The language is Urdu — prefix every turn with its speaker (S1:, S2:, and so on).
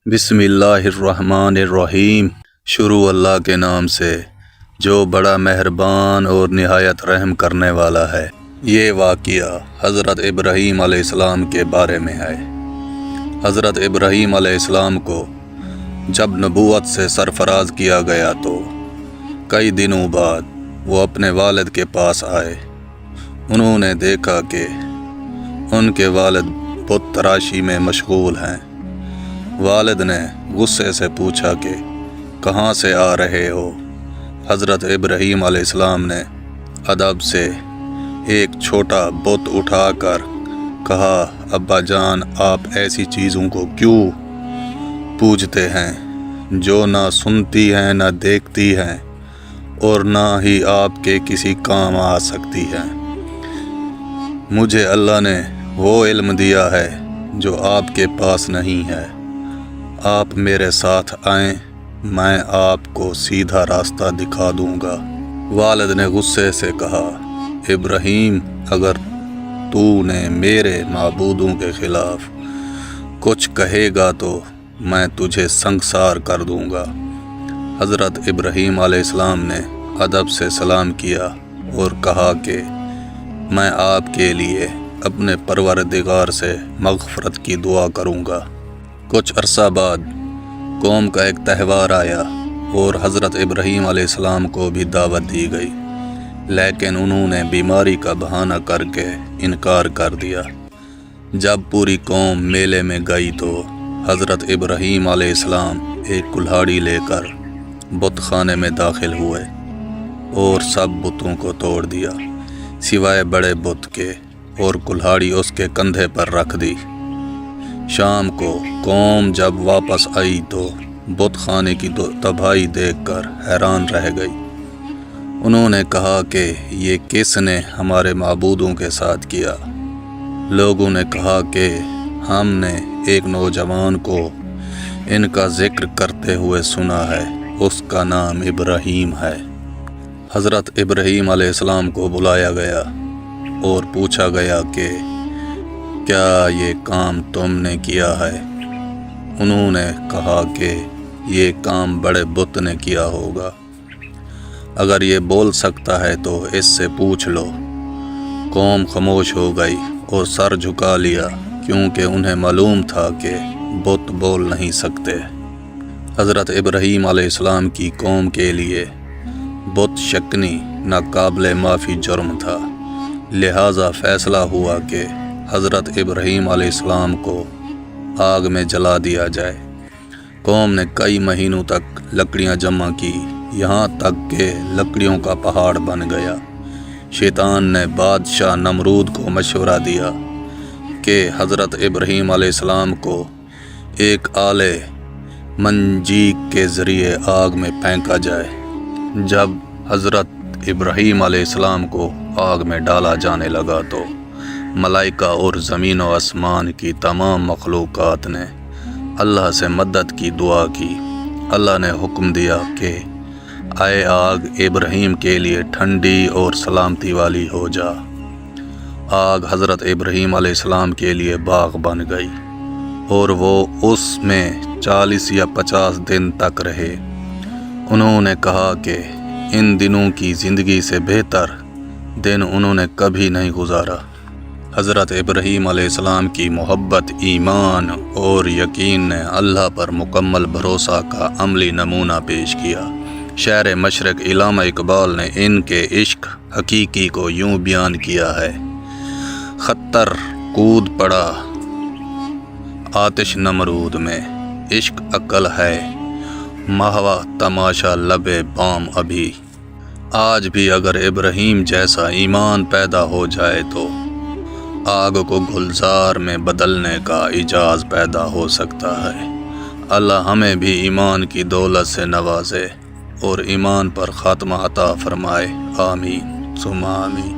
S1: بسم اللہ الرحمن الرحیم۔ شروع اللہ کے نام سے جو بڑا مہربان اور نہایت رحم کرنے والا ہے۔ یہ واقعہ حضرت ابراہیم علیہ السلام کے بارے میں ہے۔ حضرت ابراہیم علیہ السلام کو جب نبوت سے سرفراز کیا گیا تو کئی دنوں بعد وہ اپنے والد کے پاس آئے۔ انہوں نے دیکھا کہ ان کے والد بت تراشی میں مشغول ہیں۔ والد نے غصے سے پوچھا کہ کہاں سے آ رہے ہو؟ حضرت ابراہیم علیہ السلام نے ادب سے ایک چھوٹا بت اٹھا کر کہا، ابا جان، آپ ایسی چیزوں کو کیوں پوجتے ہیں جو نہ سنتی ہیں نہ دیکھتی ہیں اور نہ ہی آپ کے کسی کام آ سکتی ہیں؟ مجھے اللہ نے وہ علم دیا ہے جو آپ کے پاس نہیں ہے۔ آپ میرے ساتھ آئیں، میں آپ کو سیدھا راستہ دکھا دوں گا۔ والد نے غصے سے کہا، ابراہیم، اگر تو نے میرے معبودوں کے خلاف کچھ کہے گا تو میں تجھے سنگسار کر دوں گا۔ حضرت ابراہیم علیہ السلام نے ادب سے سلام کیا اور کہا کہ میں آپ کے لیے اپنے پروردگار سے مغفرت کی دعا کروں گا۔ کچھ عرصہ بعد قوم کا ایک تہوار آیا اور حضرت ابراہیم علیہ السلام کو بھی دعوت دی گئی، لیکن انہوں نے بیماری کا بہانہ کر کے انکار کر دیا۔ جب پوری قوم میلے میں گئی تو حضرت ابراہیم علیہ السلام ایک کلہاڑی لے کر بت خانے میں داخل ہوئے اور سب بتوں کو توڑ دیا سوائے بڑے بت کے، اور کلہاڑی اس کے کندھے پر رکھ دی۔ شام کو قوم جب واپس آئی تو بت خانے کی تباہی دیکھ کر حیران رہ گئی۔ انہوں نے کہا کہ یہ کس نے ہمارے معبودوں کے ساتھ کیا؟ لوگوں نے کہا کہ ہم نے ایک نوجوان کو ان کا ذکر کرتے ہوئے سنا ہے، اس کا نام ابراہیم ہے۔ حضرت ابراہیم علیہ السلام کو بلایا گیا اور پوچھا گیا کہ کیا یہ کام تم نے کیا ہے؟ انہوں نے کہا کہ یہ کام بڑے بت نے کیا ہوگا، اگر یہ بول سکتا ہے تو اس سے پوچھ لو۔ قوم خاموش ہو گئی اور سر جھکا لیا، کیونکہ انہیں معلوم تھا کہ بت بول نہیں سکتے۔ حضرت ابراہیم علیہ السلام کی قوم کے لیے بت شکنی ناقابل معافی جرم تھا، لہٰذا فیصلہ ہوا کہ حضرت ابراہیم علیہ السلام کو آگ میں جلا دیا جائے۔ قوم نے کئی مہینوں تک لکڑیاں جمع کی، یہاں تک کہ لکڑیوں کا پہاڑ بن گیا۔ شیطان نے بادشاہ نمرود کو مشورہ دیا کہ حضرت ابراہیم علیہ السلام کو ایک آلے منجیق کے ذریعے آگ میں پھینکا جائے۔ جب حضرت ابراہیم علیہ السلام کو آگ میں ڈالا جانے لگا تو ملائکہ اور زمین و آسمان کی تمام مخلوقات نے اللہ سے مدد کی دعا کی۔ اللہ نے حکم دیا کہ اے آگ، ابراہیم کے لیے ٹھنڈی اور سلامتی والی ہو جا۔ آگ حضرت ابراہیم علیہ السلام کے لیے باغ بن گئی اور وہ اس میں 40 یا 50 دن تک رہے۔ انہوں نے کہا کہ ان دنوں کی زندگی سے بہتر دن انہوں نے کبھی نہیں گزارا۔ حضرت ابراہیم علیہ السلام کی محبت، ایمان اور یقین نے اللہ پر مکمل بھروسہ کا عملی نمونہ پیش کیا۔ شاعر مشرق علامہ اقبال نے ان کے عشق حقیقی کو یوں بیان کیا ہے، خطر کود پڑا آتش نمرود میں، عشق عقل ہے مہوا تماشا لبے بام ابھی۔ آج بھی اگر ابراہیم جیسا ایمان پیدا ہو جائے تو آگ کو گلزار میں بدلنے کا اعجاز پیدا ہو سکتا ہے۔ اللہ ہمیں بھی ایمان کی دولت سے نوازے اور ایمان پر خاتمہ عطا فرمائے، آمین ثم آمین۔